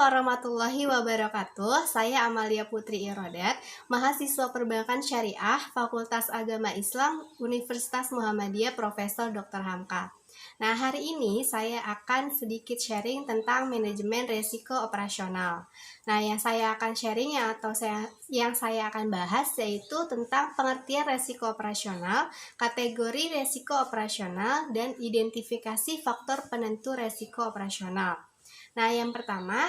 warahmatullahi wabarakatuh. Saya Amalia Putri Irodat, mahasiswa Perbankan Syariah, Fakultas Agama Islam, Universitas Muhammadiyah Profesor Dr. Hamka. Nah, hari ini saya akan sedikit sharing tentang manajemen risiko operasional. Nah, yang saya akan sharing yang saya akan bahas yaitu tentang pengertian risiko operasional, kategori risiko operasional, dan identifikasi faktor penentu risiko operasional. Nah, yang pertama,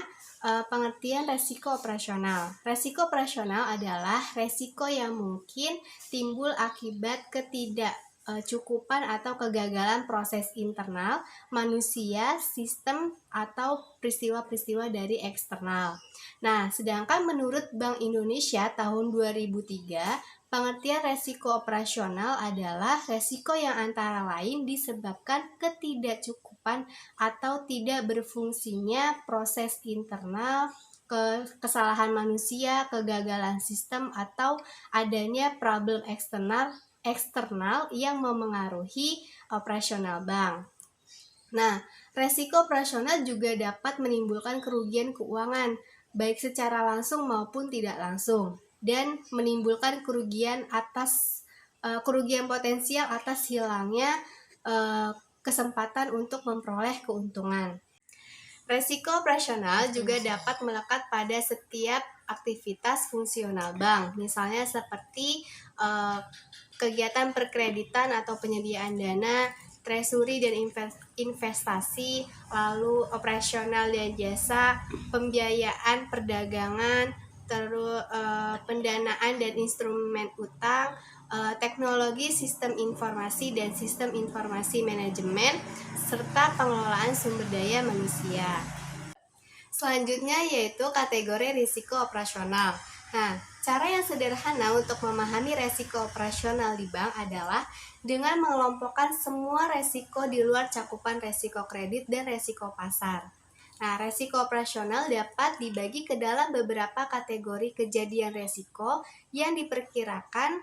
pengertian resiko operasional. Resiko operasional adalah resiko yang mungkin timbul akibat ketidakcukupan atau kegagalan proses internal, manusia, sistem, atau peristiwa-peristiwa dari eksternal. Nah, sedangkan menurut Bank Indonesia tahun 2003, pengertian resiko operasional adalah resiko yang antara lain disebabkan ketidakcukupan atau tidak berfungsinya proses internal, kesalahan manusia, kegagalan sistem, atau adanya problem eksternal yang memengaruhi operasional bank. Nah, resiko operasional juga dapat menimbulkan kerugian keuangan, baik secara langsung maupun tidak langsung, dan menimbulkan kerugian potensial atas hilangnya kesempatan untuk memperoleh keuntungan. Resiko operasional juga dapat melekat pada setiap aktivitas fungsional bank, misalnya seperti kegiatan perkreditan atau penyediaan dana, treasury dan investasi, lalu operasional dan jasa, pembiayaan perdagangan, terus pendanaan dan instrumen utang, teknologi sistem informasi dan sistem informasi manajemen, serta pengelolaan sumber daya manusia. Selanjutnya yaitu kategori risiko operasional. Nah, cara yang sederhana untuk memahami risiko operasional di bank adalah dengan mengelompokkan semua risiko di luar cakupan risiko kredit dan risiko pasar. Nah, risiko operasional dapat dibagi ke dalam beberapa kategori kejadian risiko yang diperkirakan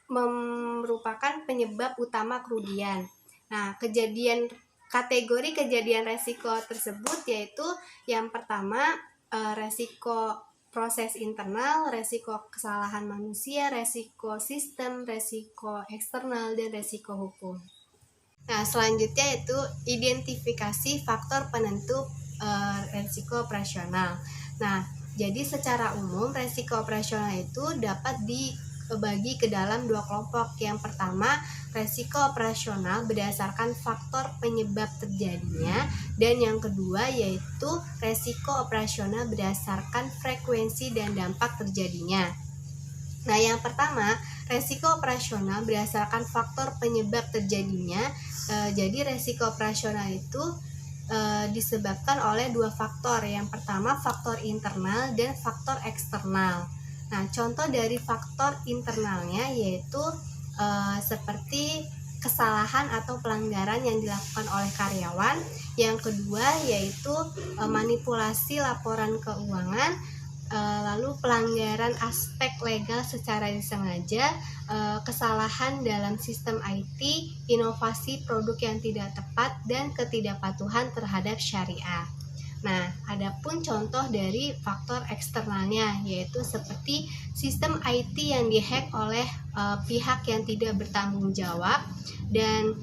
merupakan penyebab utama kerugian. Nah, kategori kejadian risiko tersebut yaitu yang pertama risiko proses internal, risiko kesalahan manusia, risiko sistem, risiko eksternal, dan risiko hukum. Nah, selanjutnya yaitu identifikasi faktor penentu risiko operasional. Nah, jadi secara umum risiko operasional itu dapat dibagi ke dalam dua kelompok. Yang pertama, risiko operasional berdasarkan faktor penyebab terjadinya, dan yang kedua yaitu risiko operasional berdasarkan frekuensi dan dampak terjadinya. Nah, yang pertama, risiko operasional berdasarkan faktor penyebab terjadinya. Jadi risiko operasional itu disebabkan oleh dua faktor. Yang pertama, faktor internal dan faktor eksternal. Nah, contoh dari faktor internalnya yaitu seperti kesalahan atau pelanggaran yang dilakukan oleh karyawan. Yang kedua yaitu manipulasi laporan keuangan, lalu pelanggaran aspek legal secara disengaja, kesalahan dalam sistem IT, inovasi produk yang tidak tepat, dan ketidakpatuhan terhadap syariah. Nah, adapun contoh dari faktor eksternalnya yaitu seperti sistem IT yang dihack oleh pihak yang tidak bertanggung jawab, dan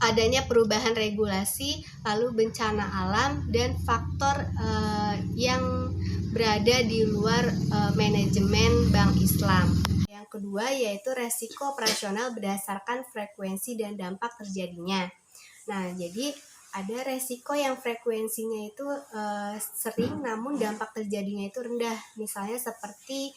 adanya perubahan regulasi, lalu bencana alam, dan faktor yang berada di luar manajemen Bank Islam. Yang kedua yaitu resiko operasional berdasarkan frekuensi dan dampak terjadinya. Nah, jadi ada resiko yang frekuensinya itu sering namun dampak terjadinya itu rendah. Misalnya seperti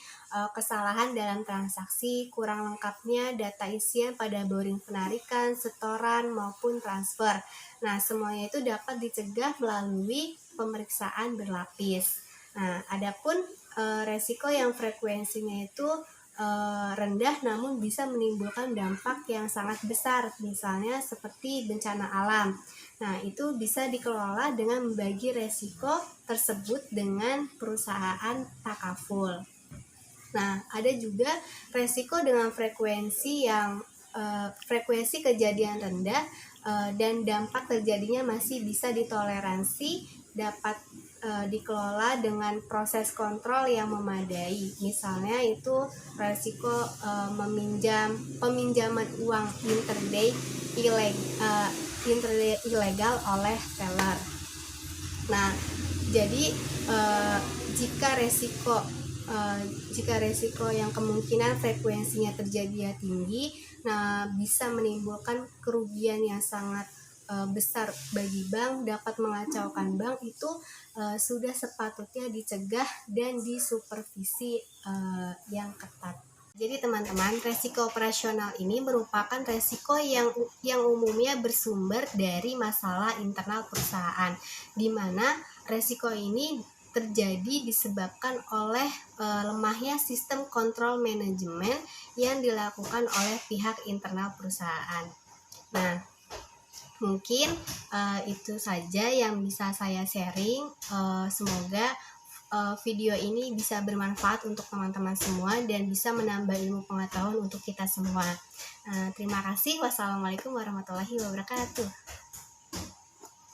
kesalahan dalam transaksi, kurang lengkapnya data isian pada boring penarikan, setoran, maupun transfer. Nah, semuanya itu dapat dicegah melalui pemeriksaan berlapis. Nah, adapun resiko yang frekuensinya itu rendah namun bisa menimbulkan dampak yang sangat besar, misalnya seperti bencana alam. Nah, itu bisa dikelola dengan membagi resiko tersebut dengan perusahaan takaful. Nah, ada juga resiko dengan frekuensi yang frekuensi kejadian rendah dan dampak terjadinya masih bisa ditoleransi, dapat dikelola dengan proses kontrol yang memadai. Misalnya itu resiko peminjaman uang intraday ilegal oleh teller. Nah, jadi jika resiko yang kemungkinan frekuensinya terjadi tinggi, nah bisa menimbulkan kerugian yang sangat besar bagi bank, dapat mengacaukan bank, itu sudah sepatutnya dicegah dan disupervisi yang ketat. Jadi teman-teman, resiko operasional ini merupakan resiko yang umumnya bersumber dari masalah internal perusahaan, di mana resiko ini terjadi disebabkan oleh lemahnya sistem kontrol manajemen yang dilakukan oleh pihak internal perusahaan. Nah, mungkin itu saja yang bisa saya sharing. Semoga video ini bisa bermanfaat untuk teman-teman semua dan bisa menambah ilmu pengetahuan untuk kita semua. Terima kasih. Wassalamualaikum warahmatullahi wabarakatuh.